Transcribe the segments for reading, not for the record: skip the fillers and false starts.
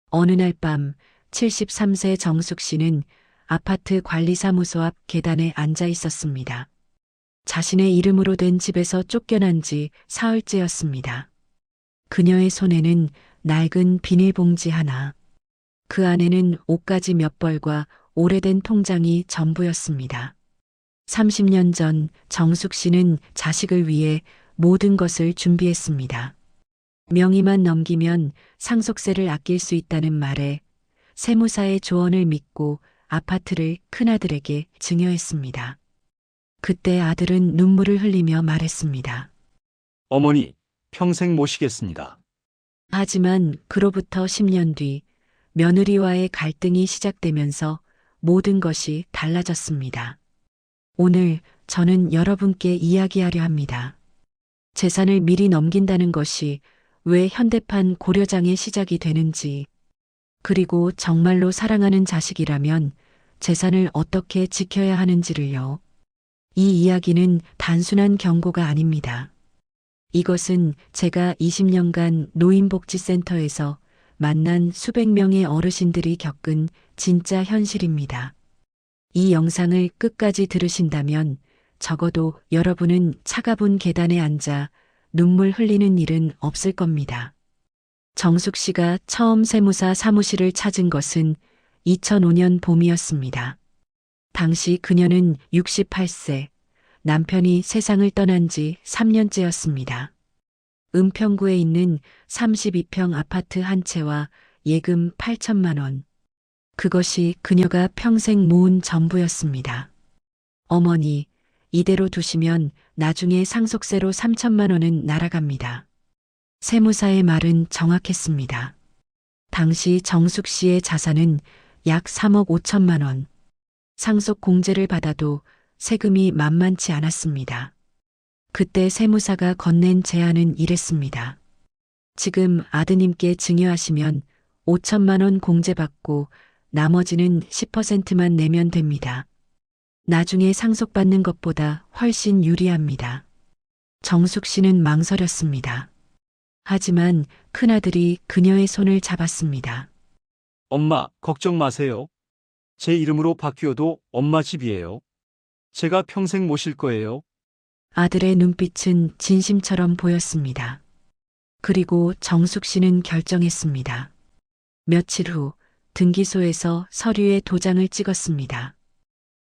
어느 날 밤 73세 정숙 씨는 아파트 관리사무소 앞 계단에 앉아 있었습니다. 자신의 이름으로 된 집에서 쫓겨난 지 사흘째였습니다. 그녀의 손에는 낡은 비닐봉지 하나, 그 안에는 옷가지 몇 벌과 오래된 통장이 전부였습니다. 30년 전 정숙 씨는 자식을 위해 모든 것을 준비했습니다. 명의만 넘기면 상속세를 아낄 수 있다는 말에 세무사의 조언을 믿고 아파트를 큰아들에게 증여했습니다. 그때 아들은 눈물을 흘리며 말했습니다. 어머니, 평생 모시겠습니다. 하지만 그로부터 10년 뒤 며느리와의 갈등이 시작되면서 모든 것이 달라졌습니다. 오늘 저는 여러분께 이야기하려 합니다. 재산을 미리 넘긴다는 것이 왜 현대판 고려장의 시작이 되는지, 그리고 정말로 사랑하는 자식이라면 재산을 어떻게 지켜야 하는지를요. 이 이야기는 단순한 경고가 아닙니다. 이것은 제가 20년간 노인복지센터에서 만난 수백 명의 어르신들이 겪은 진짜 현실입니다. 이 영상을 끝까지 들으신다면 적어도 여러분은 차가운 계단에 앉아 눈물 흘리는 일은 없을 겁니다. 정숙 씨가 처음 세무사 사무실을 찾은 것은 2005년 봄이었습니다. 당시 그녀는 68세, 남편이 세상을 떠난 지 3년째였습니다. 은평구에 있는 32평 아파트 한 채와 예금 8천만 원. 그것이 그녀가 평생 모은 전부였습니다. 어머니, 이대로 두시면 나중에 상속세로 3천만 원은 날아갑니다. 세무사의 말은 정확했습니다. 당시 정숙 씨의 자산은 약 3억 5천만 원. 상속 공제를 받아도 세금이 만만치 않았습니다. 그때 세무사가 건넨 제안은 이랬습니다. 지금 아드님께 증여하시면 5천만 원 공제받고 나머지는 10%만 내면 됩니다. 나중에 상속받는 것보다 훨씬 유리합니다. 정숙 씨는 망설였습니다. 하지만 큰아들이 그녀의 손을 잡았습니다. 엄마, 걱정 마세요. 제 이름으로 바뀌어도 엄마 집이에요. 제가 평생 모실 거예요. 아들의 눈빛은 진심처럼 보였습니다. 그리고 정숙 씨는 결정했습니다. 며칠 후 등기소에서 서류에 도장을 찍었습니다.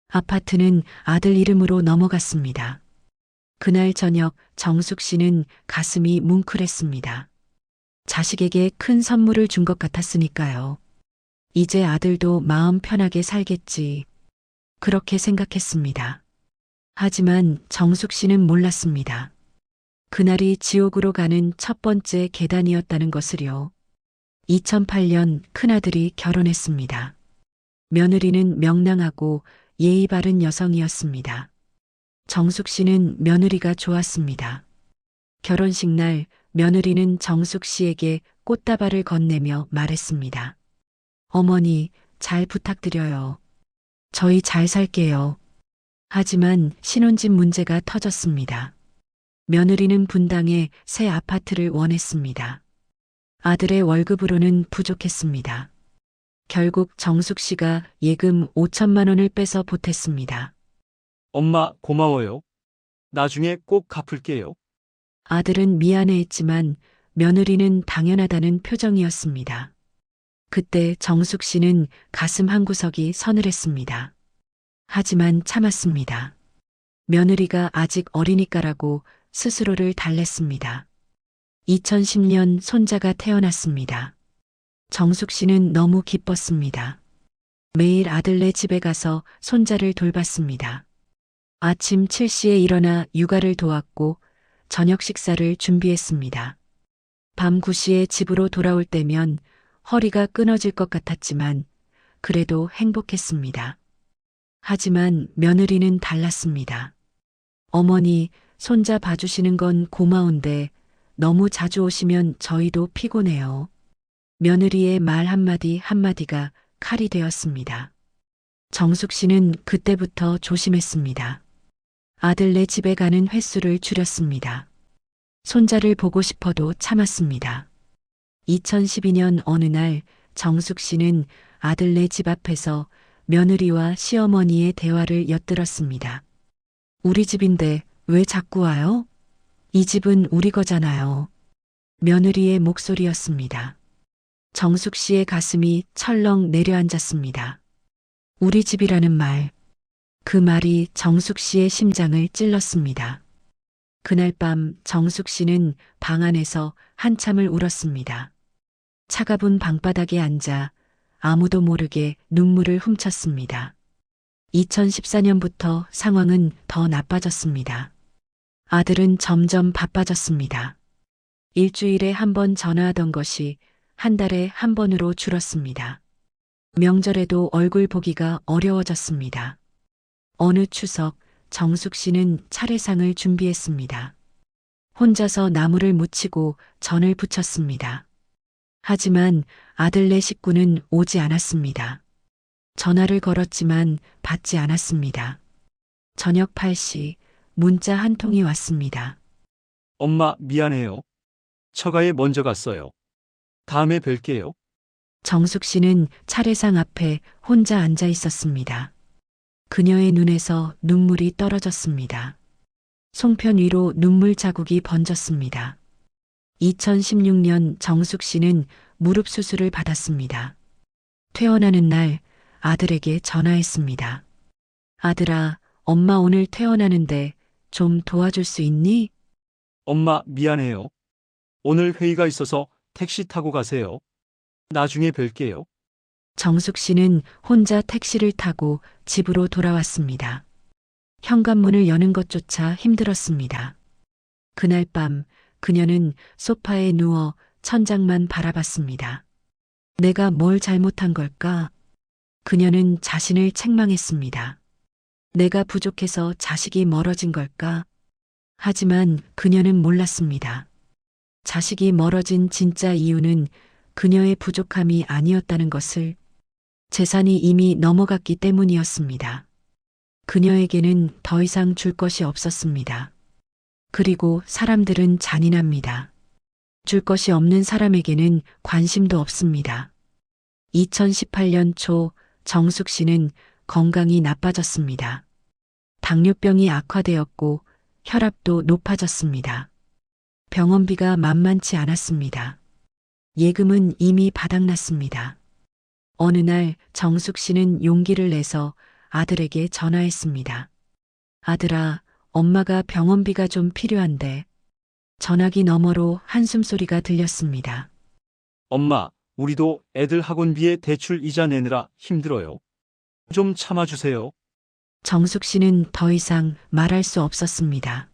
아파트는 아들 이름으로 넘어갔습니다. 그날 저녁 정숙 씨는 가슴이 뭉클했습니다. 자식에게 큰 선물을 준 것 같았으니까요. 이제 아들도 마음 편하게 살겠지. 그렇게 생각했습니다. 하지만 정숙 씨는 몰랐습니다. 그날이 지옥으로 가는 첫 번째 계단이었다는 것을요. 2008년 큰아들이 결혼했습니다. 며느리는 명랑하고 예의 바른 여성이었습니다. 정숙 씨는 며느리가 좋았습니다. 결혼식 날 며느리는 정숙 씨에게 꽃다발을 건네며 말했습니다. 어머니, 잘 부탁드려요. 저희 잘 살게요. 하지만 신혼집 문제가 터졌습니다. 며느리는 분당에 새 아파트를 원했습니다. 아들의 월급으로는 부족했습니다. 결국 정숙 씨가 예금 5천만 원을 빼서 보탰습니다. 엄마, 고마워요. 나중에 꼭 갚을게요. 아들은 미안해했지만 며느리는 당연하다는 표정이었습니다. 그때 정숙 씨는 가슴 한구석이 서늘했습니다. 하지만 참았습니다. 며느리가 아직 어리니까라고 스스로를 달랬습니다. 2010년 손자가 태어났습니다. 정숙 씨는 너무 기뻤습니다. 매일 아들네 집에 가서 손자를 돌봤습니다. 아침 7시에 일어나 육아를 도왔고 저녁 식사를 준비했습니다. 밤 9시에 집으로 돌아올 때면 허리가 끊어질 것 같았지만 그래도 행복했습니다. 하지만 며느리는 달랐습니다. 어머니, 손자 봐주시는 건 고마운데 너무 자주 오시면 저희도 피곤해요. 며느리의 말 한마디 한마디가 칼이 되었습니다. 정숙 씨는 그때부터 조심했습니다. 아들네 집에 가는 횟수를 줄였습니다. 손자를 보고 싶어도 참았습니다. 2012년 어느 날 정숙 씨는 아들네 집 앞에서 며느리와 시어머니의 대화를 엿들었습니다. 우리 집인데 왜 자꾸 와요? 이 집은 우리 거잖아요. 며느리의 목소리였습니다. 정숙 씨의 가슴이 철렁 내려앉았습니다. 우리 집이라는 말. 그 말이 정숙 씨의 심장을 찔렀습니다. 그날 밤 정숙 씨는 방 안에서 한참을 울었습니다. 차가운 방바닥에 앉아 아무도 모르게 눈물을 훔쳤습니다. 2014년부터 상황은 더 나빠졌습니다. 아들은 점점 바빠졌습니다. 일주일에 한 번 전화하던 것이 한 달에 한 번으로 줄었습니다. 명절에도 얼굴 보기가 어려워졌습니다. 어느 추석 정숙 씨는 차례상을 준비했습니다. 혼자서 나무를 묻히고 전을 붙였습니다. 하지만 아들네 식구는 오지 않았습니다. 전화를 걸었지만 받지 않았습니다. 저녁 8시 문자 한 통이 왔습니다. 엄마, 미안해요. 처가에 먼저 갔어요. 다음에 뵐게요. 정숙 씨는 차례상 앞에 혼자 앉아 있었습니다. 그녀의 눈에서 눈물이 떨어졌습니다. 송편 위로 눈물 자국이 번졌습니다. 2016년 정숙 씨는 무릎 수술을 받았습니다. 퇴원하는 날 아들에게 전화했습니다. 아들아, 엄마 오늘 퇴원하는데 좀 도와줄 수 있니? 엄마, 미안해요. 오늘 회의가 있어서 택시 타고 가세요. 나중에 뵐게요. 정숙 씨는 혼자 택시를 타고 집으로 돌아왔습니다. 현관문을 여는 것조차 힘들었습니다. 그날 밤 그녀는 소파에 누워 천장만 바라봤습니다. 내가 뭘 잘못한 걸까? 그녀는 자신을 책망했습니다. 내가 부족해서 자식이 멀어진 걸까? 하지만 그녀는 몰랐습니다. 자식이 멀어진 진짜 이유는 그녀의 부족함이 아니었다는 것을, 재산이 이미 넘어갔기 때문이었습니다. 그녀에게는 더 이상 줄 것이 없었습니다. 그리고 사람들은 잔인합니다. 줄 것이 없는 사람에게는 관심도 없습니다. 2018년 초 정숙 씨는 건강이 나빠졌습니다. 당뇨병이 악화되었고 혈압도 높아졌습니다. 병원비가 만만치 않았습니다. 예금은 이미 바닥났습니다. 어느 날 정숙 씨는 용기를 내서 아들에게 전화했습니다. 아들아, 엄마가 병원비가 좀 필요한데. 전화기 너머로 한숨소리가 들렸습니다. 엄마, 우리도 애들 학원비에 대출 이자 내느라 힘들어요. 좀 참아주세요. 정숙 씨는 더 이상 말할 수 없었습니다.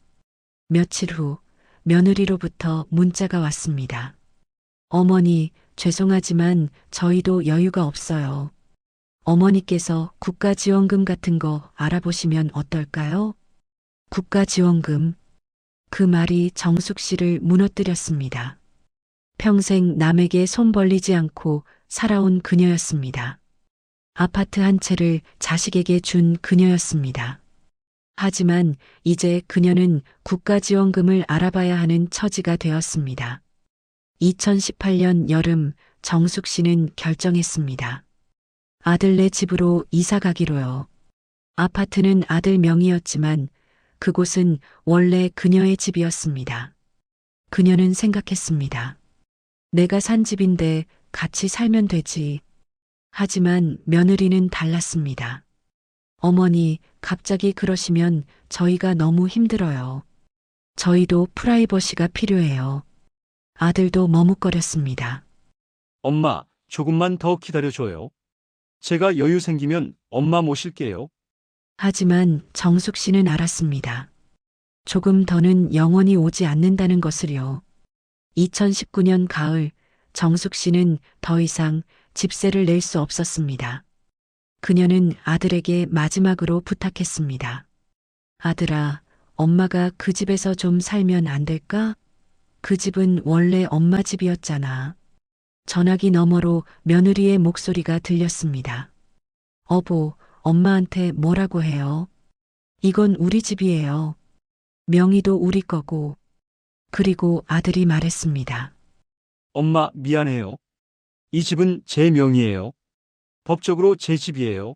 며칠 후 며느리로부터 문자가 왔습니다. 어머니, 죄송하지만 저희도 여유가 없어요. 어머니께서 국가지원금 같은 거 알아보시면 어떨까요? 국가지원금. 그 말이 정숙 씨를 무너뜨렸습니다. 평생 남에게 손 벌리지 않고 살아온 그녀였습니다. 아파트 한 채를 자식에게 준 그녀였습니다. 하지만 이제 그녀는 국가지원금을 알아봐야 하는 처지가 되었습니다. 2018년 여름 정숙 씨는 결정했습니다. 아들네 집으로 이사 가기로요. 아파트는 아들 명의였지만 그곳은 원래 그녀의 집이었습니다. 그녀는 생각했습니다. 내가 산 집인데 같이 살면 되지. 하지만 며느리는 달랐습니다. 어머니, 갑자기 그러시면 저희가 너무 힘들어요. 저희도 프라이버시가 필요해요. 아들도 머뭇거렸습니다. 엄마, 조금만 더 기다려줘요. 제가 여유 생기면 엄마 모실게요. 하지만 정숙 씨는 알았습니다. 조금 더는 영원히 오지 않는다는 것을요. 2019년 가을 정숙 씨는 더 이상 집세를 낼 수 없었습니다. 그녀는 아들에게 마지막으로 부탁했습니다. 아들아, 엄마가 그 집에서 좀 살면 안 될까? 그 집은 원래 엄마 집이었잖아. 전화기 너머로 며느리의 목소리가 들렸습니다. 어보, 엄마한테 뭐라고 해요? 이건 우리 집이에요. 명의도 우리 거고. 그리고 아들이 말했습니다. 엄마, 미안해요. 이 집은 제 명의예요. 법적으로 제 집이에요.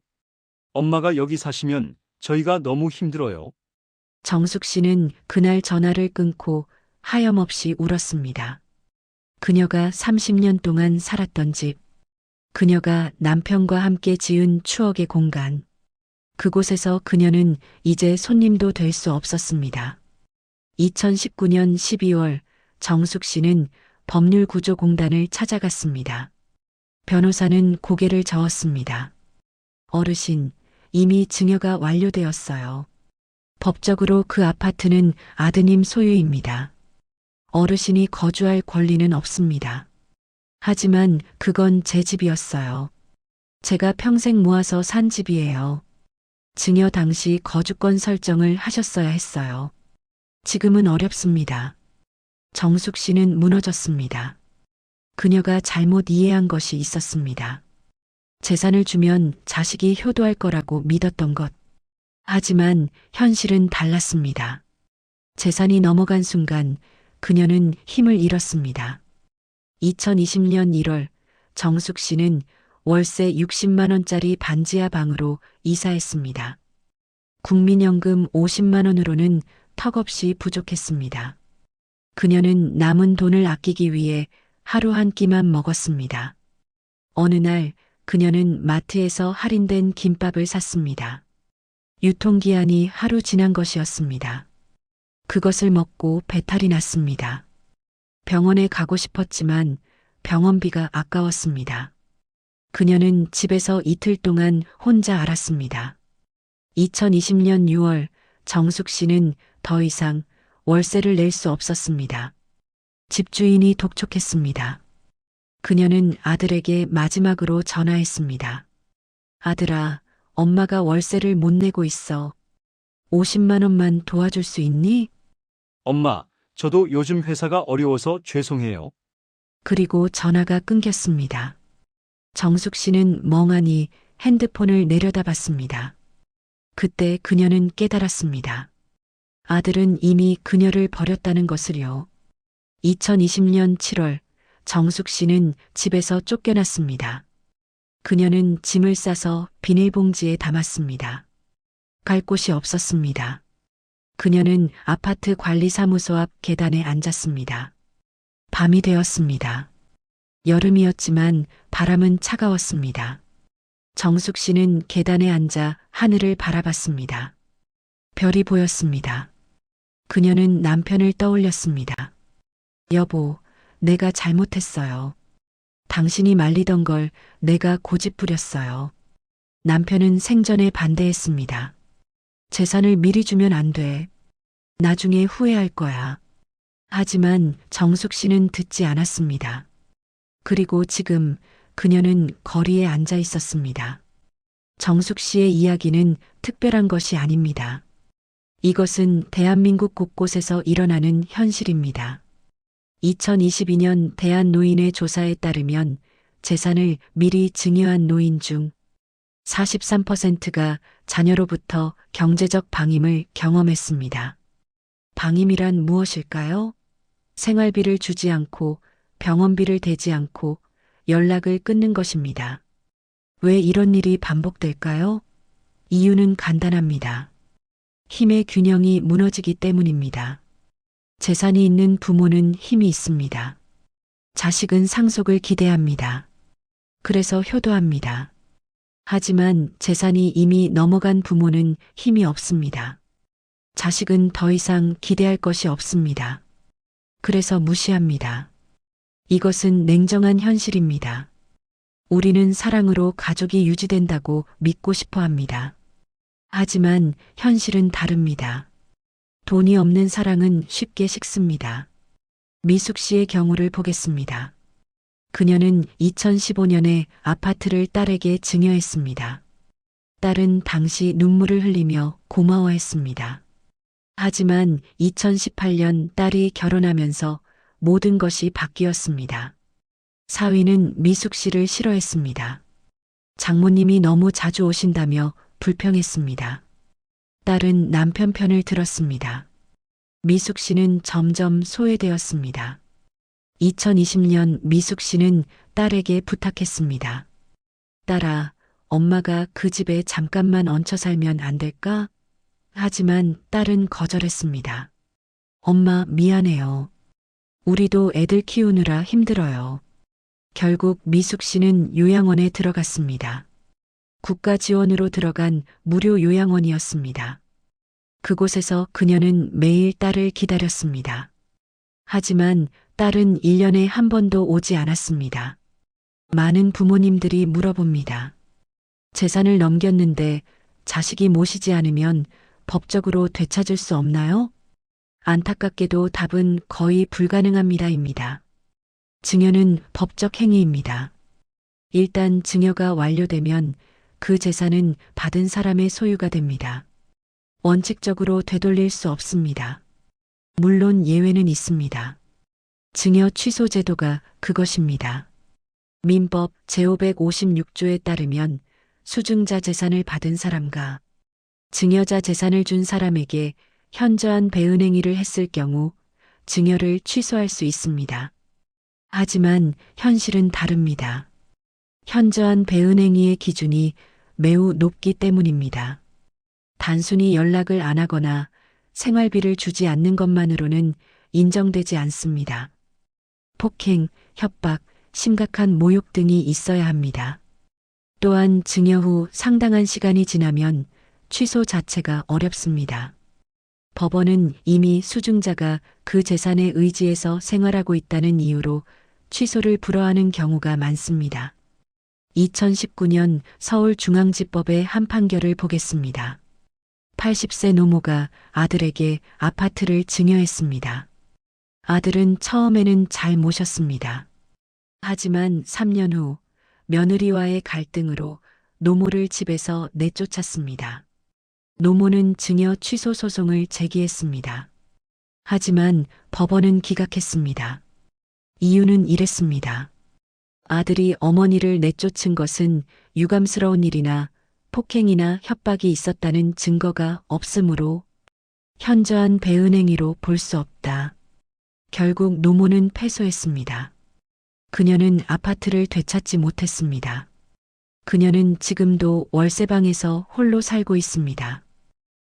엄마가 여기 사시면 저희가 너무 힘들어요. 정숙 씨는 그날 전화를 끊고 하염없이 울었습니다. 그녀가 30년 동안 살았던 집, 그녀가 남편과 함께 지은 추억의 공간, 그곳에서 그녀는 이제 손님도 될 수 없었습니다. 2019년 12월 정숙 씨는 법률구조공단을 찾아갔습니다. 변호사는 고개를 저었습니다. 어르신, 이미 증여가 완료되었어요. 법적으로 그 아파트는 아드님 소유입니다. 어르신이 거주할 권리는 없습니다. 하지만 그건 제 집이었어요. 제가 평생 모아서 산 집이에요. 증여 당시 거주권 설정을 하셨어야 했어요. 지금은 어렵습니다. 정숙 씨는 무너졌습니다. 그녀가 잘못 이해한 것이 있었습니다. 재산을 주면 자식이 효도할 거라고 믿었던 것. 하지만 현실은 달랐습니다. 재산이 넘어간 순간 그녀는 힘을 잃었습니다. 2020년 1월 정숙 씨는 월세 60만 원짜리 반지하 방으로 이사했습니다. 국민연금 50만 원으로는 턱없이 부족했습니다. 그녀는 남은 돈을 아끼기 위해 하루 한 끼만 먹었습니다. 어느 날 그녀는 마트에서 할인된 김밥을 샀습니다. 유통기한이 하루 지난 것이었습니다. 그것을 먹고 배탈이 났습니다. 병원에 가고 싶었지만 병원비가 아까웠습니다. 그녀는 집에서 이틀 동안 혼자 앓았습니다. 2020년 6월 정숙 씨는 더 이상 월세를 낼 수 없었습니다. 집주인이 독촉했습니다. 그녀는 아들에게 마지막으로 전화했습니다. 아들아, 엄마가 월세를 못 내고 있어. 50만 원만 도와줄 수 있니? 엄마, 저도 요즘 회사가 어려워서 죄송해요. 그리고 전화가 끊겼습니다. 정숙 씨는 멍하니 핸드폰을 내려다봤습니다. 그때 그녀는 깨달았습니다. 아들은 이미 그녀를 버렸다는 것을요. 2020년 7월 정숙 씨는 집에서 쫓겨났습니다. 그녀는 짐을 싸서 비닐봉지에 담았습니다. 갈 곳이 없었습니다. 그녀는 아파트 관리사무소 앞 계단에 앉았습니다. 밤이 되었습니다. 여름이었지만 바람은 차가웠습니다. 정숙 씨는 계단에 앉아 하늘을 바라봤습니다. 별이 보였습니다. 그녀는 남편을 떠올렸습니다. 여보, 내가 잘못했어요. 당신이 말리던 걸 내가 고집부렸어요. 남편은 생전에 반대했습니다. 재산을 미리 주면 안 돼. 나중에 후회할 거야. 하지만 정숙 씨는 듣지 않았습니다. 그리고 지금 그녀는 거리에 앉아 있었습니다. 정숙 씨의 이야기는 특별한 것이 아닙니다. 이것은 대한민국 곳곳에서 일어나는 현실입니다. 2022년 대한노인의 조사에 따르면 재산을 미리 증여한 노인 중 43%가 자녀로부터 경제적 방임을 경험했습니다. 방임이란 무엇일까요? 생활비를 주지 않고 병원비를 대지 않고 연락을 끊는 것입니다. 왜 이런 일이 반복될까요? 이유는 간단합니다. 힘의 균형이 무너지기 때문입니다. 재산이 있는 부모는 힘이 있습니다. 자식은 상속을 기대합니다. 그래서 효도합니다. 하지만 재산이 이미 넘어간 부모는 힘이 없습니다. 자식은 더 이상 기대할 것이 없습니다. 그래서 무시합니다. 이것은 냉정한 현실입니다. 우리는 사랑으로 가족이 유지된다고 믿고 싶어 합니다. 하지만 현실은 다릅니다. 돈이 없는 사랑은 쉽게 식습니다. 미숙 씨의 경우를 보겠습니다. 그녀는 2015년에 아파트를 딸에게 증여했습니다. 딸은 당시 눈물을 흘리며 고마워했습니다. 하지만 2018년 딸이 결혼하면서 모든 것이 바뀌었습니다. 사위는 미숙 씨를 싫어했습니다. 장모님이 너무 자주 오신다며 불평했습니다. 딸은 남편 편을 들었습니다. 미숙 씨는 점점 소외되었습니다. 2020년 미숙 씨는 딸에게 부탁했습니다. 딸아, 엄마가 그 집에 잠깐만 얹혀 살면 안 될까? 하지만 딸은 거절했습니다. 엄마, 미안해요. 우리도 애들 키우느라 힘들어요. 결국 미숙 씨는 요양원에 들어갔습니다. 국가 지원으로 들어간 무료 요양원이었습니다. 그곳에서 그녀는 매일 딸을 기다렸습니다. 하지만 딸은 1년에 한 번도 오지 않았습니다. 많은 부모님들이 물어봅니다. 재산을 넘겼는데 자식이 모시지 않으면 법적으로 되찾을 수 없나요? 안타깝게도 답은 거의 불가능합니다입니다. 증여는 법적 행위입니다. 일단 증여가 완료되면 그 재산은 받은 사람의 소유가 됩니다. 원칙적으로 되돌릴 수 없습니다. 물론 예외는 있습니다. 증여 취소 제도가 그것입니다. 민법 제556조에 따르면 수증자 재산을 받은 사람과 증여자 재산을 준 사람에게 현저한 배은행위를 했을 경우 증여를 취소할 수 있습니다. 하지만 현실은 다릅니다. 현저한 배은행위의 기준이 매우 높기 때문입니다. 단순히 연락을 안 하거나 생활비를 주지 않는 것만으로는 인정되지 않습니다. 폭행, 협박, 심각한 모욕 등이 있어야 합니다. 또한 증여 후 상당한 시간이 지나면 취소 자체가 어렵습니다. 법원은 이미 수증자가 그 재산에 의지해서 생활하고 있다는 이유로 취소를 불허하는 경우가 많습니다. 2019년 서울중앙지법의 한 판결을 보겠습니다. 80세 노모가 아들에게 아파트를 증여했습니다. 아들은 처음에는 잘 모셨습니다. 하지만 3년 후 며느리와의 갈등으로 노모를 집에서 내쫓았습니다. 노모는 증여 취소 소송을 제기했습니다. 하지만 법원은 기각했습니다. 이유는 이랬습니다. 아들이 어머니를 내쫓은 것은 유감스러운 일이나 폭행이나 협박이 있었다는 증거가 없으므로 현저한 배은행위로 볼 수 없다. 결국 노모는 패소했습니다. 그녀는 아파트를 되찾지 못했습니다. 그녀는 지금도 월세방에서 홀로 살고 있습니다.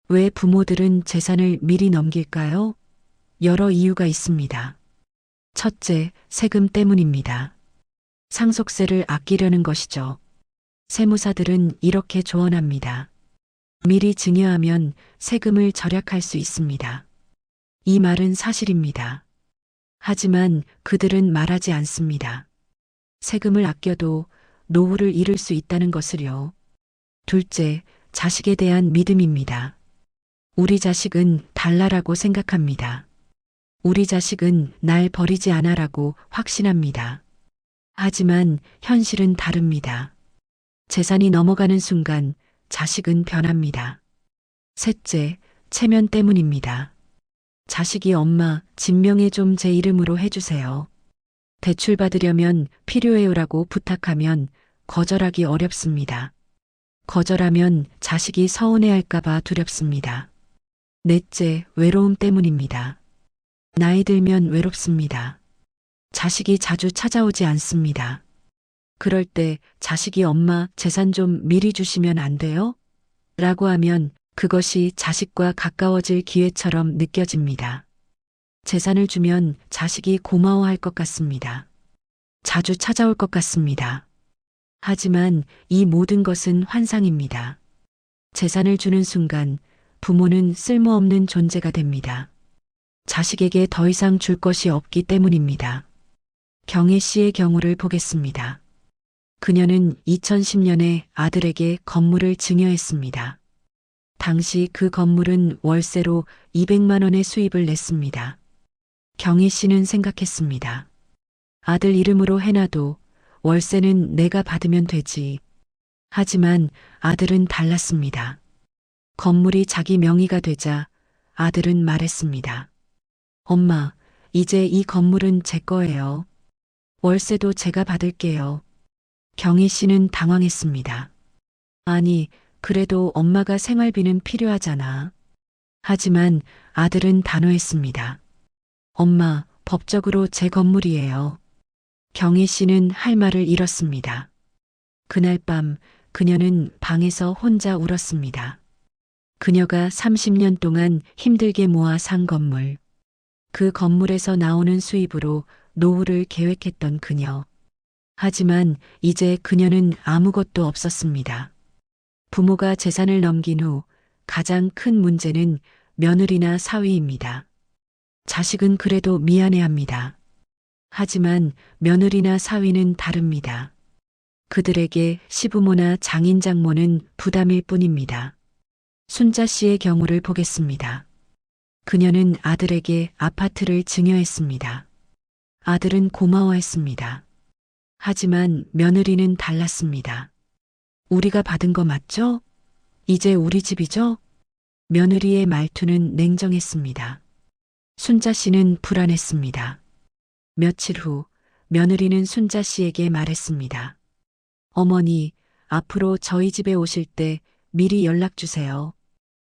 왜 부모들은 재산을 미리 넘길까요? 여러 이유가 있습니다. 첫째, 세금 때문입니다. 상속세를 아끼려는 것이죠. 세무사들은 이렇게 조언합니다. 미리 증여하면 세금을 절약할 수 있습니다. 이 말은 사실입니다. 하지만 그들은 말하지 않습니다. 세금을 아껴도 노후를 잃을 수 있다는 것을요. 둘째, 자식에 대한 믿음입니다. 우리 자식은 달라라고 생각합니다. 우리 자식은 날 버리지 않아라고 확신합니다. 하지만 현실은 다릅니다. 재산이 넘어가는 순간 자식은 변합니다. 셋째, 체면 때문입니다. 자식이 엄마, 진명에 좀 제 이름으로 해주세요. 대출 받으려면 필요해요라고 부탁하면 거절하기 어렵습니다. 거절하면 자식이 서운해할까봐 두렵습니다. 넷째, 외로움 때문입니다. 나이 들면 외롭습니다. 자식이 자주 찾아오지 않습니다. 그럴 때 자식이 엄마 재산 좀 미리 주시면 안 돼요? 라고 하면 그것이 자식과 가까워질 기회처럼 느껴집니다. 재산을 주면 자식이 고마워할 것 같습니다. 자주 찾아올 것 같습니다. 하지만 이 모든 것은 환상입니다. 재산을 주는 순간 부모는 쓸모없는 존재가 됩니다. 자식에게 더 이상 줄 것이 없기 때문입니다. 경혜 씨의 경우를 보겠습니다. 그녀는 2010년에 아들에게 건물을 증여했습니다. 당시 그 건물은 월세로 200만 원의 수입을 냈습니다. 경혜 씨는 생각했습니다. 아들 이름으로 해놔도 월세는 내가 받으면 되지. 하지만 아들은 달랐습니다. 건물이 자기 명의가 되자 아들은 말했습니다. 엄마, 이제 이 건물은 제 거예요. 월세도 제가 받을게요. 경희 씨는 당황했습니다. 아니, 그래도 엄마가 생활비는 필요하잖아. 하지만 아들은 단호했습니다. 엄마, 법적으로 제 건물이에요. 경희 씨는 할 말을 잃었습니다. 그날 밤 그녀는 방에서 혼자 울었습니다. 그녀가 30년 동안 힘들게 모아 산 건물. 그 건물에서 나오는 수입으로 노후를 계획했던 그녀. 하지만 이제 그녀는 아무것도 없었습니다. 부모가 재산을 넘긴 후 가장 큰 문제는 며느리나 사위입니다. 자식은 그래도 미안해합니다. 하지만 며느리나 사위는 다릅니다. 그들에게 시부모나 장인장모는 부담일 뿐입니다. 순자 씨의 경우를 보겠습니다. 그녀는 아들에게 아파트를 증여했습니다. 아들은 고마워했습니다. 하지만 며느리는 달랐습니다. 우리가 받은 거 맞죠? 이제 우리 집이죠? 며느리의 말투는 냉정했습니다. 순자 씨는 불안했습니다. 며칠 후 며느리는 순자 씨에게 말했습니다. 어머니, 앞으로 저희 집에 오실 때 미리 연락 주세요.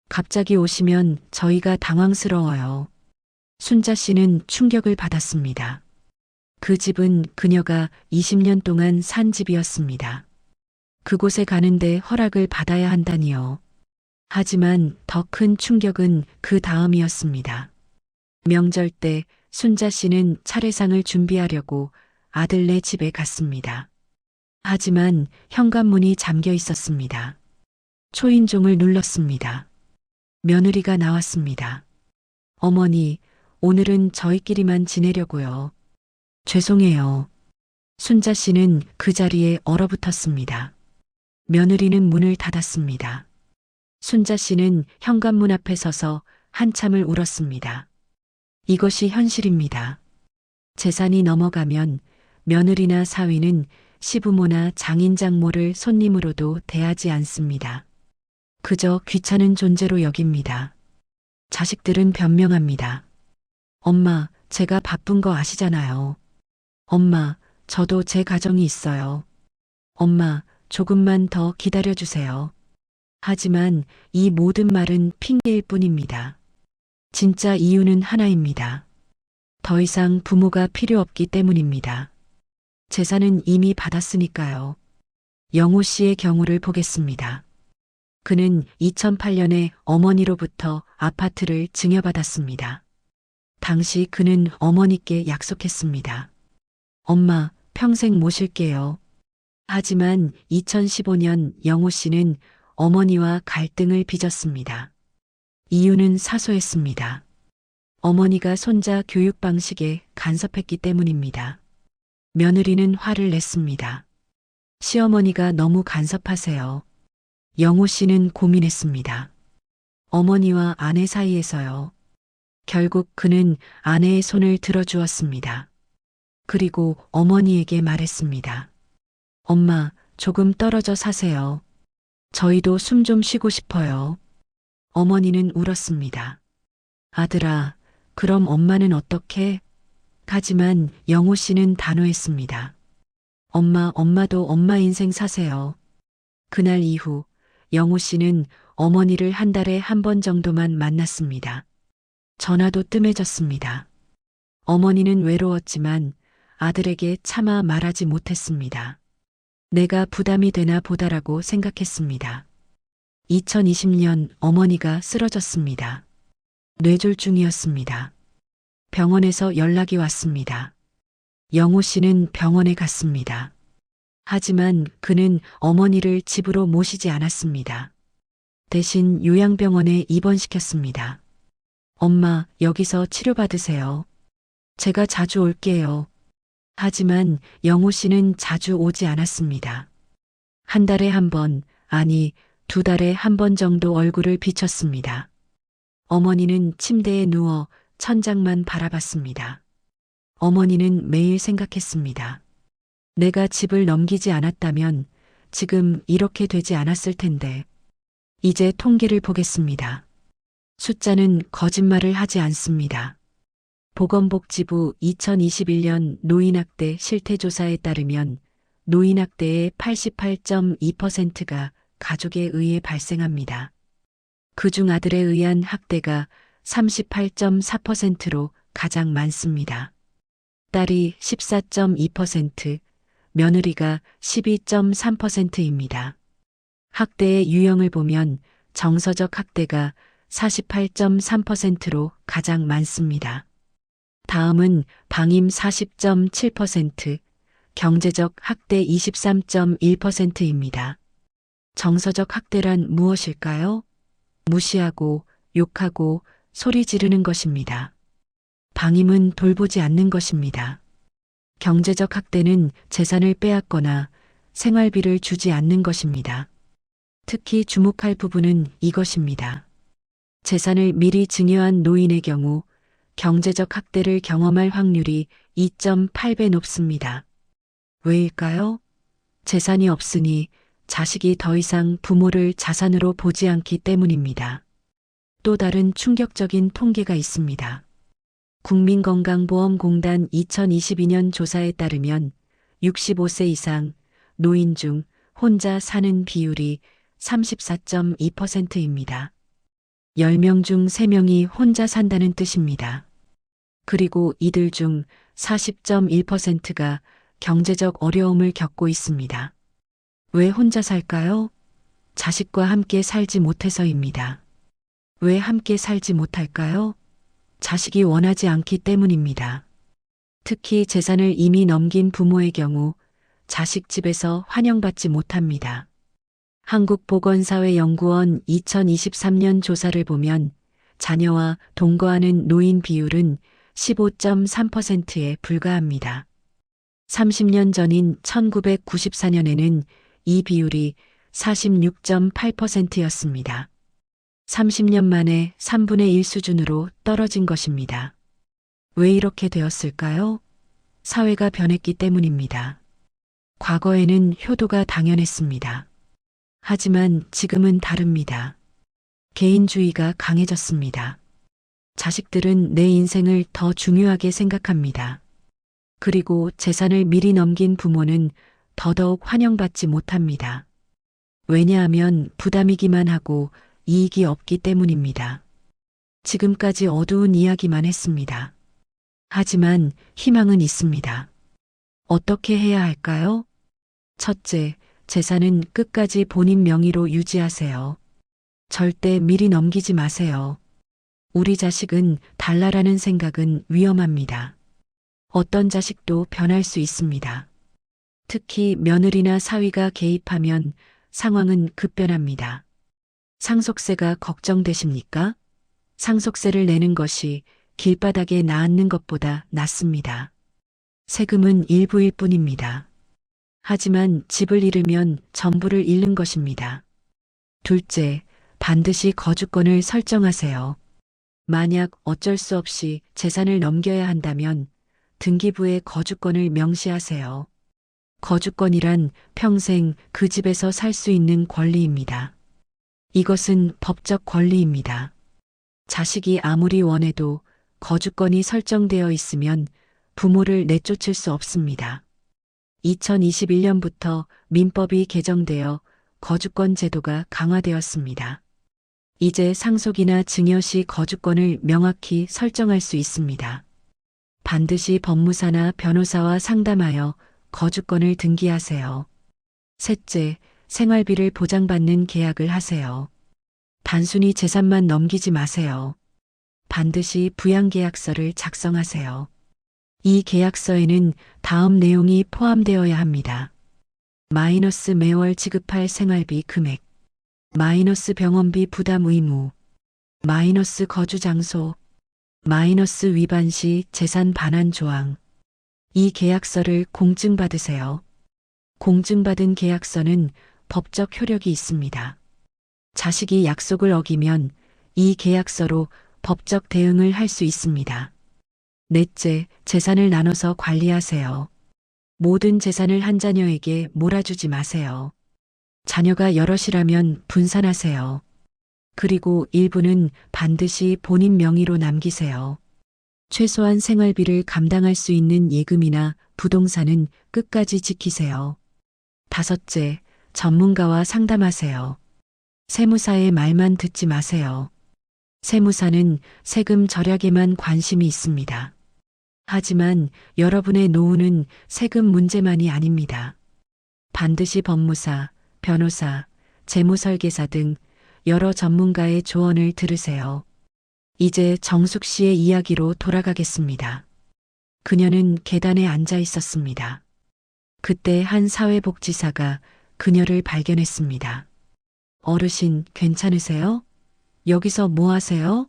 갑자기 오시면 저희가 당황스러워요. 순자 씨는 충격을 받았습니다. 그 집은 그녀가 20년 동안 산 집이었습니다. 그곳에 가는데 허락을 받아야 한다니요. 하지만 더 큰 충격은 그 다음이었습니다. 명절 때 순자 씨는 차례상을 준비하려고 아들네 집에 갔습니다. 하지만 현관문이 잠겨 있었습니다. 초인종을 눌렀습니다. 며느리가 나왔습니다. 어머니, 오늘은 저희끼리만 지내려고요. 죄송해요. 순자 씨는 그 자리에 얼어붙었습니다. 며느리는 문을 닫았습니다. 순자 씨는 현관문 앞에 서서 한참을 울었습니다. 이것이 현실입니다. 재산이 넘어가면 며느리나 사위는 시부모나 장인장모를 손님으로도 대하지 않습니다. 그저 귀찮은 존재로 여깁니다. 자식들은 변명합니다. 엄마, 제가 바쁜 거 아시잖아요. 엄마, 저도 제 가정이 있어요. 엄마, 조금만 더 기다려주세요. 하지만 이 모든 말은 핑계일 뿐입니다. 진짜 이유는 하나입니다. 더 이상 부모가 필요 없기 때문입니다. 재산은 이미 받았으니까요. 영호 씨의 경우를 보겠습니다. 그는 2008년에 어머니로부터 아파트를 증여받았습니다. 당시 그는 어머니께 약속했습니다. 엄마, 평생 모실게요. 하지만 2015년 영호 씨는 어머니와 갈등을 빚었습니다. 이유는 사소했습니다. 어머니가 손자 교육 방식에 간섭했기 때문입니다. 며느리는 화를 냈습니다. 시어머니가 너무 간섭하세요. 영호 씨는 고민했습니다. 어머니와 아내 사이에서요. 결국 그는 아내의 손을 들어주었습니다. 그리고 어머니에게 말했습니다. 엄마, 조금 떨어져 사세요. 저희도 숨 좀 쉬고 싶어요. 어머니는 울었습니다. 아들아, 그럼 엄마는 어떻게? 하지만 영호 씨는 단호했습니다. 엄마도 엄마 인생 사세요. 그날 이후 영호 씨는 어머니를 한 달에 한 번 정도만 만났습니다. 전화도 뜸해졌습니다. 어머니는 외로웠지만 아들에게 차마 말하지 못했습니다. 내가 부담이 되나 보다라고 생각했습니다. 2020년 어머니가 쓰러졌습니다. 뇌졸중이었습니다. 병원에서 연락이 왔습니다. 영호 씨는 병원에 갔습니다. 하지만 그는 어머니를 집으로 모시지 않았습니다. 대신 요양병원에 입원시켰습니다. 엄마, 여기서 치료받으세요. 제가 자주 올게요. 하지만 영호 씨는 자주 오지 않았습니다. 한 달에 한 번, 아니, 2달에 한 번 정도 얼굴을 비쳤습니다. 어머니는 침대에 누워 천장만 바라봤습니다. 어머니는 매일 생각했습니다. 내가 집을 넘기지 않았다면 지금 이렇게 되지 않았을 텐데. 이제 통계를 보겠습니다. 숫자는 거짓말을 하지 않습니다. 보건복지부 2021년 노인학대 실태조사에 따르면 노인학대의 88.2%가 가족에 의해 발생합니다. 그중 아들에 의한 학대가 38.4%로 가장 많습니다. 딸이 14.2%, 며느리가 12.3%입니다. 학대의 유형을 보면 정서적 학대가 48.3%로 가장 많습니다. 다음은 방임 40.7%, 경제적 학대 23.1%입니다. 정서적 학대란 무엇일까요? 무시하고, 욕하고, 소리 지르는 것입니다. 방임은 돌보지 않는 것입니다. 경제적 학대는 재산을 빼앗거나 생활비를 주지 않는 것입니다. 특히 주목할 부분은 이것입니다. 재산을 미리 증여한 노인의 경우 경제적 학대를 경험할 확률이 2.8배 높습니다. 왜일까요? 재산이 없으니 자식이 더 이상 부모를 자산으로 보지 않기 때문입니다. 또 다른 충격적인 통계가 있습니다. 국민건강보험공단 2022년 조사에 따르면 65세 이상 노인 중 혼자 사는 비율이 34.2%입니다. 10명 중 3명이 혼자 산다는 뜻입니다. 그리고 이들 중 40.1%가 경제적 어려움을 겪고 있습니다. 왜 혼자 살까요? 자식과 함께 살지 못해서입니다. 왜 함께 살지 못할까요? 자식이 원하지 않기 때문입니다. 특히 재산을 이미 넘긴 부모의 경우 자식 집에서 환영받지 못합니다. 한국보건사회연구원 2023년 조사를 보면 자녀와 동거하는 노인 비율은 15.3%에 불과합니다. 30년 전인 1994년에는 이 비율이 46.8%였습니다. 30년 만에 3분의 1 수준으로 떨어진 것입니다. 왜 이렇게 되었을까요? 사회가 변했기 때문입니다. 과거에는 효도가 당연했습니다. 하지만 지금은 다릅니다. 개인주의가 강해졌습니다. 자식들은 내 인생을 더 중요하게 생각합니다. 그리고 재산을 미리 넘긴 부모는 더더욱 환영받지 못합니다. 왜냐하면 부담이기만 하고 이익이 없기 때문입니다. 지금까지 어두운 이야기만 했습니다. 하지만 희망은 있습니다. 어떻게 해야 할까요? 첫째, 재산은 끝까지 본인 명의로 유지하세요. 절대 미리 넘기지 마세요. 우리 자식은 달라라는 생각은 위험합니다. 어떤 자식도 변할 수 있습니다. 특히 며느리나 사위가 개입하면 상황은 급변합니다. 상속세가 걱정되십니까? 상속세를 내는 것이 길바닥에 낳는 것보다 낫습니다. 세금은 일부일 뿐입니다. 하지만 집을 잃으면 전부를 잃는 것입니다. 둘째, 반드시 거주권을 설정하세요. 만약 어쩔 수 없이 재산을 넘겨야 한다면 등기부에 거주권을 명시하세요. 거주권이란 평생 그 집에서 살 수 있는 권리입니다. 이것은 법적 권리입니다. 자식이 아무리 원해도 거주권이 설정되어 있으면 부모를 내쫓을 수 없습니다. 2021년부터 민법이 개정되어 거주권 제도가 강화되었습니다. 이제 상속이나 증여 시 거주권을 명확히 설정할 수 있습니다. 반드시 법무사나 변호사와 상담하여 거주권을 등기하세요. 셋째, 생활비를 보장받는 계약을 하세요. 단순히 재산만 넘기지 마세요. 반드시 부양계약서를 작성하세요. 이 계약서에는 다음 내용이 포함되어야 합니다. 마이너스 매월 지급할 생활비 금액, 마이너스 병원비 부담 의무, 마이너스 거주 장소, 마이너스 위반 시 재산 반환 조항. 이 계약서를 공증받으세요. 공증받은 계약서는 법적 효력이 있습니다. 자식이 약속을 어기면 이 계약서로 법적 대응을 할 수 있습니다. 넷째, 재산을 나눠서 관리하세요. 모든 재산을 한 자녀에게 몰아주지 마세요. 자녀가 여럿이라면 분산하세요. 그리고 일부는 반드시 본인 명의로 남기세요. 최소한 생활비를 감당할 수 있는 예금이나 부동산은 끝까지 지키세요. 다섯째, 전문가와 상담하세요. 세무사의 말만 듣지 마세요. 세무사는 세금 절약에만 관심이 있습니다. 하지만 여러분의 노후는 세금 문제만이 아닙니다. 반드시 법무사, 변호사, 재무설계사 등 여러 전문가의 조언을 들으세요. 이제 정숙 씨의 이야기로 돌아가겠습니다. 그녀는 계단에 앉아 있었습니다. 그때 한 사회복지사가 그녀를 발견했습니다. 어르신, 괜찮으세요? 여기서 뭐 하세요?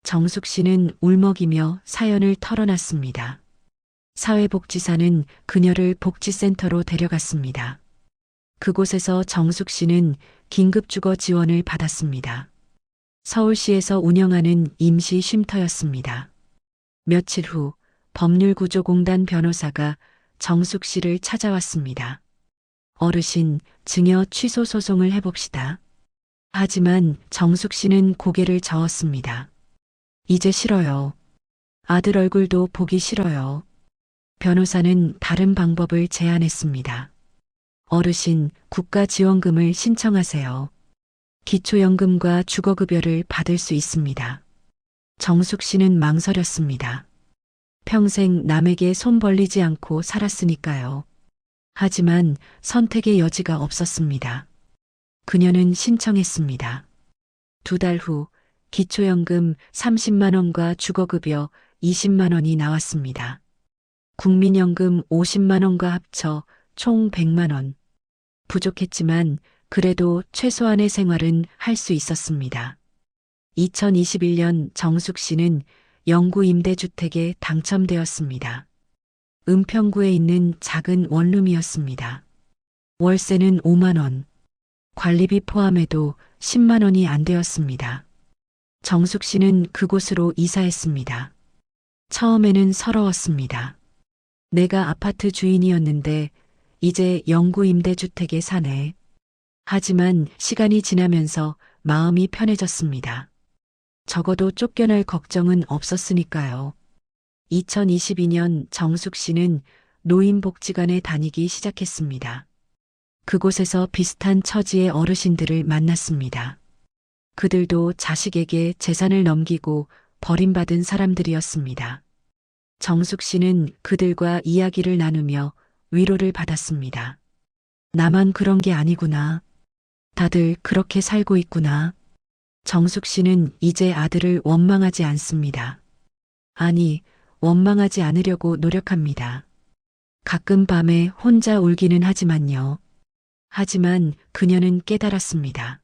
정숙 씨는 울먹이며 사연을 털어놨습니다. 사회복지사는 그녀를 복지센터로 데려갔습니다. 그곳에서 정숙 씨는 긴급주거 지원을 받았습니다. 서울시에서 운영하는 임시 쉼터였습니다. 며칠 후 법률구조공단 변호사가 정숙 씨를 찾아왔습니다. 어르신, 증여 취소 소송을 해봅시다. 하지만 정숙 씨는 고개를 저었습니다. 이제 싫어요. 아들 얼굴도 보기 싫어요. 변호사는 다른 방법을 제안했습니다. 어르신, 국가지원금을 신청하세요. 기초연금과 주거급여를 받을 수 있습니다. 정숙 씨는 망설였습니다. 평생 남에게 손 벌리지 않고 살았으니까요. 하지만 선택의 여지가 없었습니다. 그녀는 신청했습니다. 2달 후 기초연금 30만 원과 주거급여 20만 원이 나왔습니다. 국민연금 50만 원과 합쳐 총 100만 원. 부족했지만 그래도 최소한의 생활은 할 수 있었습니다. 2021년 정숙 씨는 영구 임대주택에 당첨되었습니다. 은평구에 있는 작은 원룸이었습니다. 월세는 5만 원. 관리비 포함해도 10만 원이 안 되었습니다. 정숙 씨는 그곳으로 이사했습니다. 처음에는 서러웠습니다. 내가 아파트 주인이었는데 이제 영구 임대주택에 사네. 하지만 시간이 지나면서 마음이 편해졌습니다. 적어도 쫓겨날 걱정은 없었으니까요. 2022년 정숙 씨는 노인복지관에 다니기 시작했습니다. 그곳에서 비슷한 처지의 어르신들을 만났습니다. 그들도 자식에게 재산을 넘기고 버림받은 사람들이었습니다. 정숙 씨는 그들과 이야기를 나누며 위로를 받았습니다. 나만 그런 게 아니구나. 다들 그렇게 살고 있구나. 정숙 씨는 이제 아들을 원망하지 않습니다. 아니, 원망하지 않으려고 노력합니다. 가끔 밤에 혼자 울기는 하지만요. 하지만 그녀는 깨달았습니다.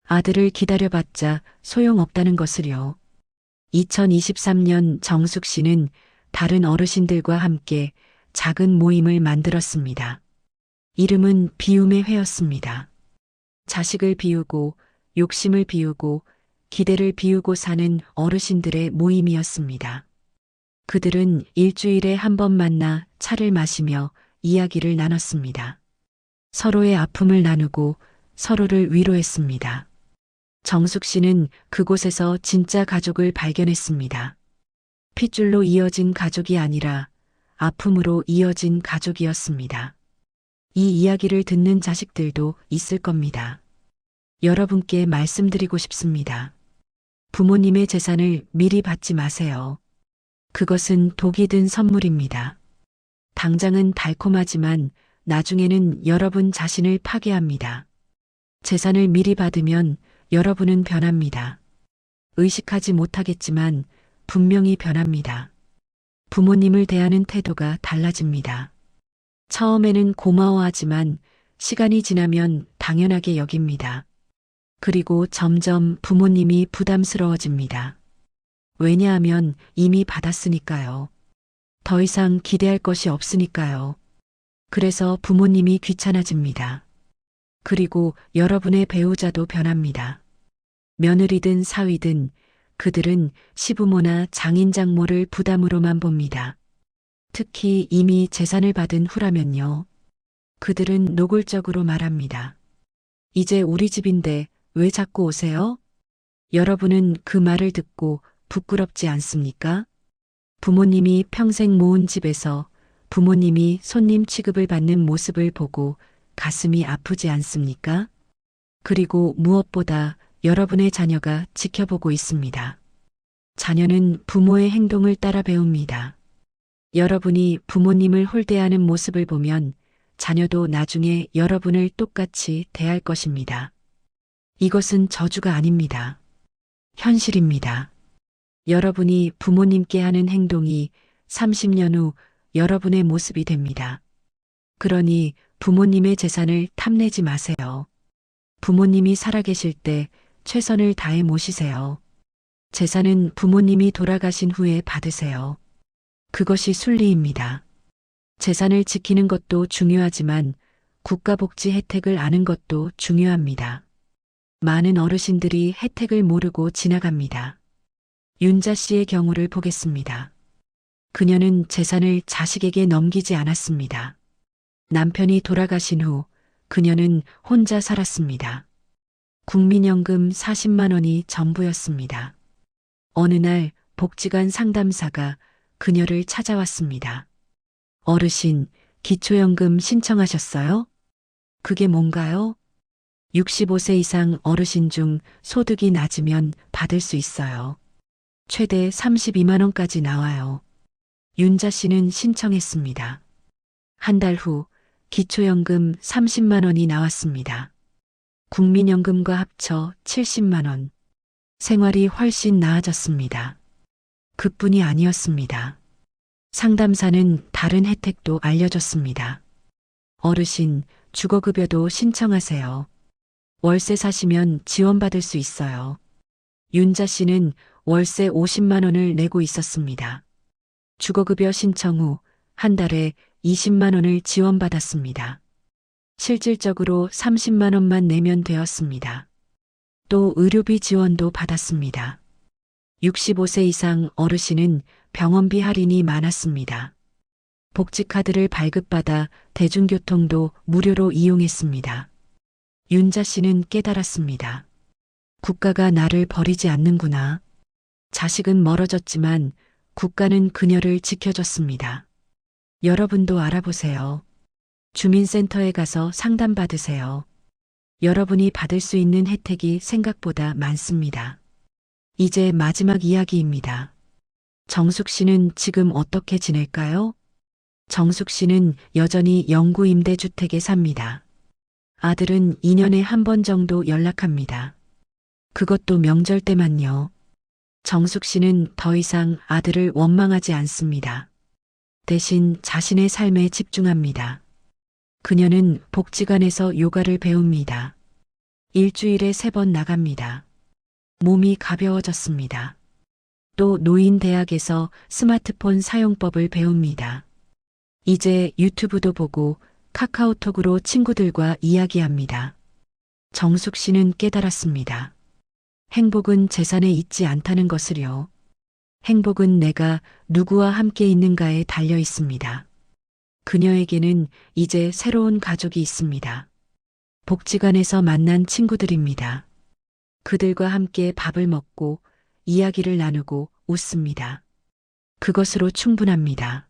아들을 기다려봤자 소용없다는 것을요. 2023년 정숙 씨는 다른 어르신들과 함께 작은 모임을 만들었습니다. 이름은 비움의 회였습니다. 자식을 비우고 욕심을 비우고 기대를 비우고 사는 어르신들의 모임이었습니다. 그들은 일주일에 한 번 만나 차를 마시며 이야기를 나눴습니다. 서로의 아픔을 나누고 서로를 위로했습니다. 정숙 씨는 그곳에서 진짜 가족을 발견했습니다. 핏줄로 이어진 가족이 아니라 아픔으로 이어진 가족이었습니다. 이 이야기를 듣는 자식들도 있을 겁니다. 여러분께 말씀드리고 싶습니다. 부모님의 재산을 미리 받지 마세요. 그것은 독이 든 선물입니다. 당장은 달콤하지만 나중에는 여러분 자신을 파괴합니다. 재산을 미리 받으면 여러분은 변합니다. 의식하지 못하겠지만 분명히 변합니다. 부모님을 대하는 태도가 달라집니다. 처음에는 고마워하지만 시간이 지나면 당연하게 여깁니다. 그리고 점점 부모님이 부담스러워집니다. 왜냐하면 이미 받았으니까요. 더 이상 기대할 것이 없으니까요. 그래서 부모님이 귀찮아집니다. 그리고 여러분의 배우자도 변합니다. 며느리든 사위든 그들은 시부모나 장인장모를 부담으로만 봅니다. 특히 이미 재산을 받은 후라면요. 그들은 노골적으로 말합니다. 이제 우리 집인데 왜 자꾸 오세요? 여러분은 그 말을 듣고 부끄럽지 않습니까? 부모님이 평생 모은 집에서 부모님이 손님 취급을 받는 모습을 보고 가슴이 아프지 않습니까? 그리고 무엇보다 여러분의 자녀가 지켜보고 있습니다. 자녀는 부모의 행동을 따라 배웁니다. 여러분이 부모님을 홀대하는 모습을 보면 자녀도 나중에 여러분을 똑같이 대할 것입니다. 이것은 저주가 아닙니다. 현실입니다. 여러분이 부모님께 하는 행동이 30년 후 여러분의 모습이 됩니다. 그러니 부모님의 재산을 탐내지 마세요. 부모님이 살아계실 때 최선을 다해 모시세요. 재산은 부모님이 돌아가신 후에 받으세요. 그것이 순리입니다. 재산을 지키는 것도 중요하지만 국가복지 혜택을 아는 것도 중요합니다. 많은 어르신들이 혜택을 모르고 지나갑니다. 윤자 씨의 경우를 보겠습니다. 그녀는 재산을 자식에게 넘기지 않았습니다. 남편이 돌아가신 후 그녀는 혼자 살았습니다. 국민연금 40만 원이 전부였습니다. 어느 날 복지관 상담사가 그녀를 찾아왔습니다. 어르신, 기초연금 신청하셨어요? 그게 뭔가요? 65세 이상 어르신 중 소득이 낮으면 받을 수 있어요. 최대 32만 원까지 나와요. 윤자 씨는 신청했습니다. 한 달 후 기초연금 30만 원이 나왔습니다. 국민연금과 합쳐 70만 원. 생활이 훨씬 나아졌습니다. 그뿐이 아니었습니다. 상담사는 다른 혜택도 알려줬습니다. 어르신, 주거급여도 신청하세요. 월세 사시면 지원받을 수 있어요. 윤자 씨는 월세 50만 원을 내고 있었습니다. 주거급여 신청 후 한 달에 20만 원을 지원받았습니다. 실질적으로 30만 원만 내면 되었습니다. 또 의료비 지원도 받았습니다. 65세 이상 어르신은 병원비 할인이 많았습니다. 복지카드를 발급받아 대중교통도 무료로 이용했습니다. 윤자 씨는 깨달았습니다. 국가가 나를 버리지 않는구나. 자식은 멀어졌지만 국가는 그녀를 지켜줬습니다. 여러분도 알아보세요. 주민센터에 가서 상담받으세요. 여러분이 받을 수 있는 혜택이 생각보다 많습니다. 이제 마지막 이야기입니다. 정숙 씨는 지금 어떻게 지낼까요? 정숙 씨는 여전히 영구 임대주택에 삽니다. 아들은 2년에 한 번 정도 연락합니다. 그것도 명절 때만요. 정숙 씨는 더 이상 아들을 원망하지 않습니다. 대신 자신의 삶에 집중합니다. 그녀는 복지관에서 요가를 배웁니다. 일주일에 3번 나갑니다. 몸이 가벼워졌습니다. 또 노인대학에서 스마트폰 사용법을 배웁니다. 이제 유튜브도 보고 카카오톡으로 친구들과 이야기합니다. 정숙 씨는 깨달았습니다. 행복은 재산에 있지 않다는 것을요. 행복은 내가 누구와 함께 있는가에 달려 있습니다. 그녀에게는 이제 새로운 가족이 있습니다. 복지관에서 만난 친구들입니다. 그들과 함께 밥을 먹고 이야기를 나누고 웃습니다. 그것으로 충분합니다.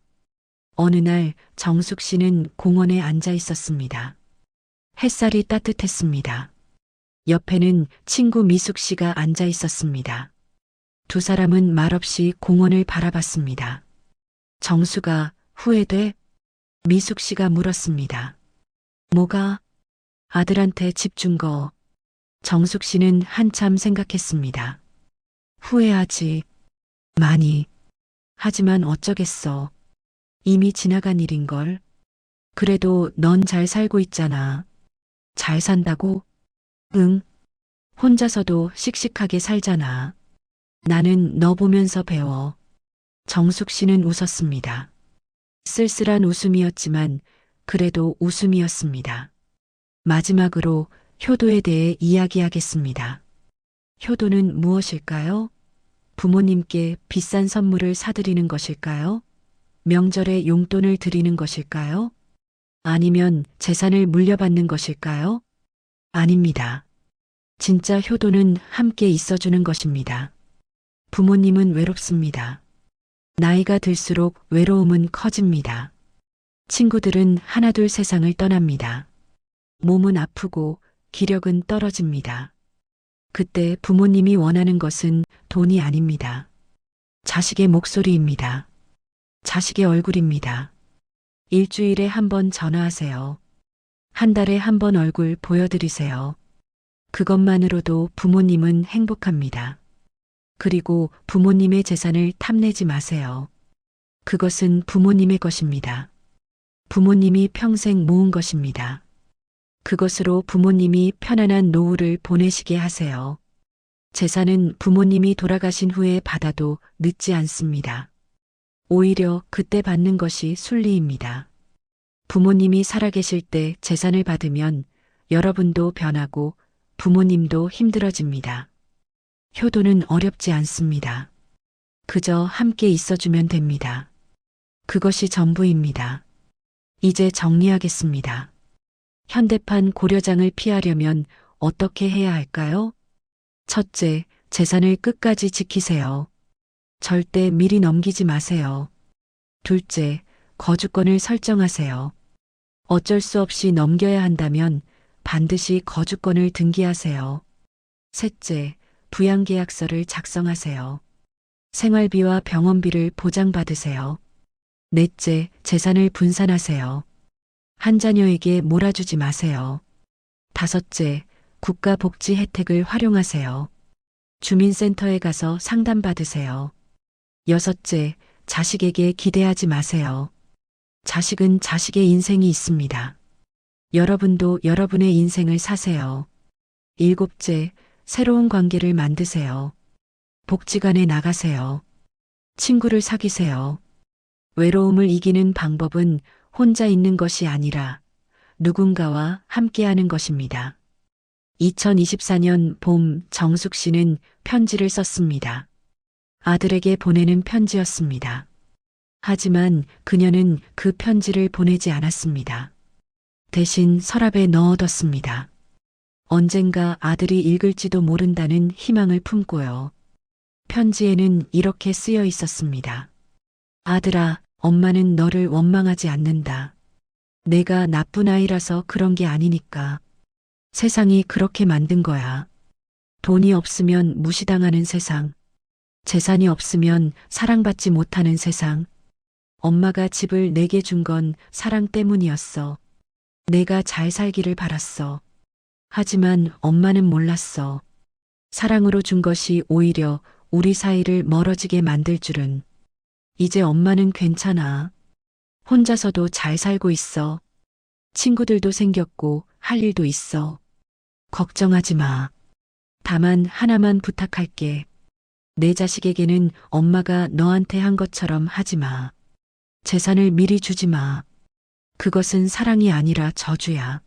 어느 날 정숙 씨는 공원에 앉아 있었습니다. 햇살이 따뜻했습니다. 옆에는 친구 미숙 씨가 앉아 있었습니다. 두 사람은 말없이 공원을 바라봤습니다. 정수가 후회돼? 미숙 씨가 물었습니다. 뭐가? 아들한테 집 준 거. 정숙 씨는 한참 생각했습니다. 후회하지. 많이. 하지만 어쩌겠어. 이미 지나간 일인걸. 그래도 넌 잘 살고 있잖아. 잘 산다고? 응. 혼자서도 씩씩하게 살잖아. 나는 너 보면서 배워. 정숙 씨는 웃었습니다. 쓸쓸한 웃음이었지만 그래도 웃음이었습니다. 마지막으로 효도에 대해 이야기하겠습니다. 효도는 무엇일까요? 부모님께 비싼 선물을 사드리는 것일까요? 명절에 용돈을 드리는 것일까요? 아니면 재산을 물려받는 것일까요? 아닙니다. 진짜 효도는 함께 있어주는 것입니다. 부모님은 외롭습니다. 나이가 들수록 외로움은 커집니다. 친구들은 하나둘 세상을 떠납니다. 몸은 아프고 기력은 떨어집니다. 그때 부모님이 원하는 것은 돈이 아닙니다. 자식의 목소리입니다. 자식의 얼굴입니다. 일주일에 한 번 전화하세요. 한 달에 한 번 얼굴 보여드리세요. 그것만으로도 부모님은 행복합니다. 그리고 부모님의 재산을 탐내지 마세요. 그것은 부모님의 것입니다. 부모님이 평생 모은 것입니다. 그것으로 부모님이 편안한 노후를 보내시게 하세요. 재산은 부모님이 돌아가신 후에 받아도 늦지 않습니다. 오히려 그때 받는 것이 순리입니다. 부모님이 살아계실 때 재산을 받으면 여러분도 변하고 부모님도 힘들어집니다. 효도는 어렵지 않습니다. 그저 함께 있어주면 됩니다. 그것이 전부입니다. 이제 정리하겠습니다. 현대판 고려장을 피하려면 어떻게 해야 할까요? 첫째, 재산을 끝까지 지키세요. 절대 미리 넘기지 마세요. 둘째, 거주권을 설정하세요. 어쩔 수 없이 넘겨야 한다면 반드시 거주권을 등기하세요. 셋째, 부양계약서를 작성하세요. 생활비와 병원비를 보장받으세요. 넷째, 재산을 분산하세요. 한 자녀에게 몰아주지 마세요. 다섯째, 국가복지 혜택을 활용하세요. 주민센터에 가서 상담받으세요. 여섯째, 자식에게 기대하지 마세요. 자식은 자식의 인생이 있습니다. 여러분도 여러분의 인생을 사세요. 일곱째, 새로운 관계를 만드세요. 복지관에 나가세요. 친구를 사귀세요. 외로움을 이기는 방법은 혼자 있는 것이 아니라 누군가와 함께하는 것입니다. 2024년 봄 정숙 씨는 편지를 썼습니다. 아들에게 보내는 편지였습니다. 하지만 그녀는 그 편지를 보내지 않았습니다. 대신 서랍에 넣어뒀습니다. 언젠가 아들이 읽을지도 모른다는 희망을 품고요. 편지에는 이렇게 쓰여 있었습니다. 아들아, 엄마는 너를 원망하지 않는다. 내가 나쁜 아이라서 그런 게 아니니까. 세상이 그렇게 만든 거야. 돈이 없으면 무시당하는 세상. 재산이 없으면 사랑받지 못하는 세상. 엄마가 집을 내게 준 건 사랑 때문이었어. 내가 잘 살기를 바랐어. 하지만 엄마는 몰랐어. 사랑으로 준 것이 오히려 우리 사이를 멀어지게 만들 줄은. 이제 엄마는 괜찮아. 혼자서도 잘 살고 있어. 친구들도 생겼고 할 일도 있어. 걱정하지 마. 다만 하나만 부탁할게. 내 자식에게는 엄마가 너한테 한 것처럼 하지 마. 재산을 미리 주지 마. 그것은 사랑이 아니라 저주야.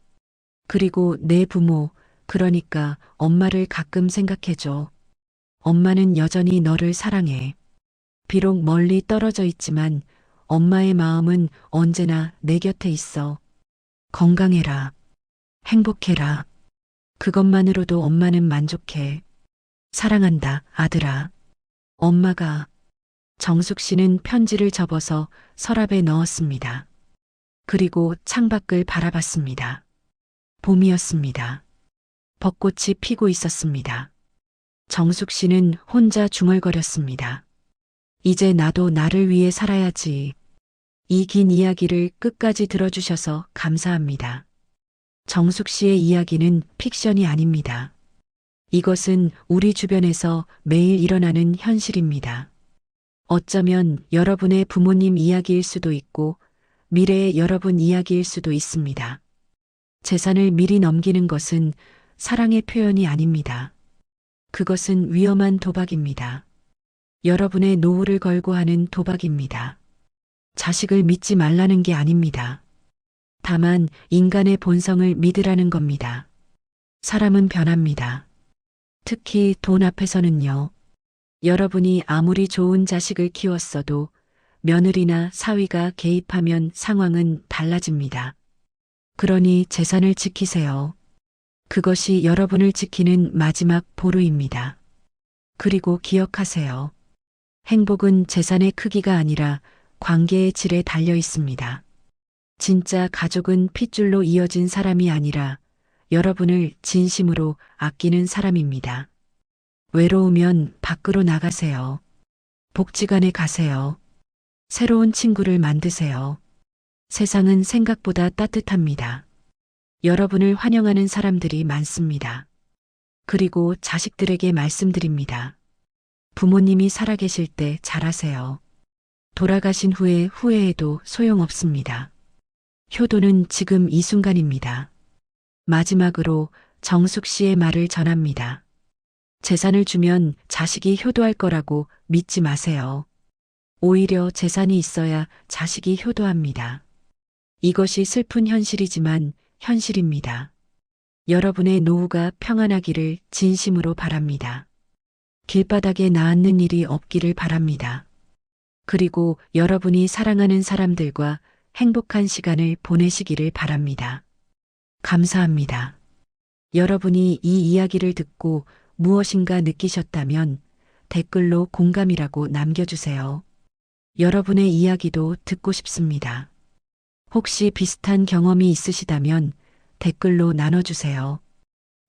그리고 내 부모, 그러니까 엄마를 가끔 생각해줘. 엄마는 여전히 너를 사랑해. 비록 멀리 떨어져 있지만 엄마의 마음은 언제나 내 곁에 있어. 건강해라. 행복해라. 그것만으로도 엄마는 만족해. 사랑한다, 아들아. 엄마가. 정숙 씨는 편지를 접어서 서랍에 넣었습니다. 그리고 창밖을 바라봤습니다. 봄이었습니다. 벚꽃이 피고 있었습니다. 정숙 씨는 혼자 중얼거렸습니다. 이제 나도 나를 위해 살아야지. 이 긴 이야기를 끝까지 들어주셔서 감사합니다. 정숙 씨의 이야기는 픽션이 아닙니다. 이것은 우리 주변에서 매일 일어나는 현실입니다. 어쩌면 여러분의 부모님 이야기일 수도 있고 미래의 여러분 이야기일 수도 있습니다. 재산을 미리 넘기는 것은 사랑의 표현이 아닙니다. 그것은 위험한 도박입니다. 여러분의 노후를 걸고 하는 도박입니다. 자식을 믿지 말라는 게 아닙니다. 다만 인간의 본성을 믿으라는 겁니다. 사람은 변합니다. 특히 돈 앞에서는요. 여러분이 아무리 좋은 자식을 키웠어도 며느리나 사위가 개입하면 상황은 달라집니다. 그러니 재산을 지키세요. 그것이 여러분을 지키는 마지막 보루입니다. 그리고 기억하세요. 행복은 재산의 크기가 아니라 관계의 질에 달려 있습니다. 진짜 가족은 핏줄로 이어진 사람이 아니라 여러분을 진심으로 아끼는 사람입니다. 외로우면 밖으로 나가세요. 복지관에 가세요. 새로운 친구를 만드세요. 세상은 생각보다 따뜻합니다. 여러분을 환영하는 사람들이 많습니다. 그리고 자식들에게 말씀드립니다. 부모님이 살아계실 때 잘하세요. 돌아가신 후에 후회해도 소용없습니다. 효도는 지금 이 순간입니다. 마지막으로 정숙 씨의 말을 전합니다. 재산을 주면 자식이 효도할 거라고 믿지 마세요. 오히려 재산이 있어야 자식이 효도합니다. 이것이 슬픈 현실이지만 현실입니다. 여러분의 노후가 평안하기를 진심으로 바랍니다. 길바닥에 나앉는 일이 없기를 바랍니다. 그리고 여러분이 사랑하는 사람들과 행복한 시간을 보내시기를 바랍니다. 감사합니다. 여러분이 이 이야기를 듣고 무엇인가 느끼셨다면 댓글로 공감이라고 남겨주세요. 여러분의 이야기도 듣고 싶습니다. 혹시 비슷한 경험이 있으시다면 댓글로 나눠주세요.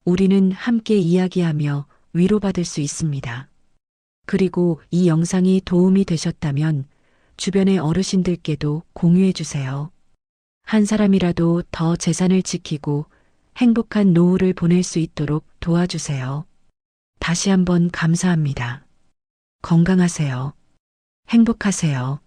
우리는 함께 이야기하며 위로받을 수 있습니다. 그리고 이 영상이 도움이 되셨다면 주변의 어르신들께도 공유해주세요. 한 사람이라도 더 재산을 지키고 행복한 노후를 보낼 수 있도록 도와주세요. 다시 한번 감사합니다. 건강하세요. 행복하세요.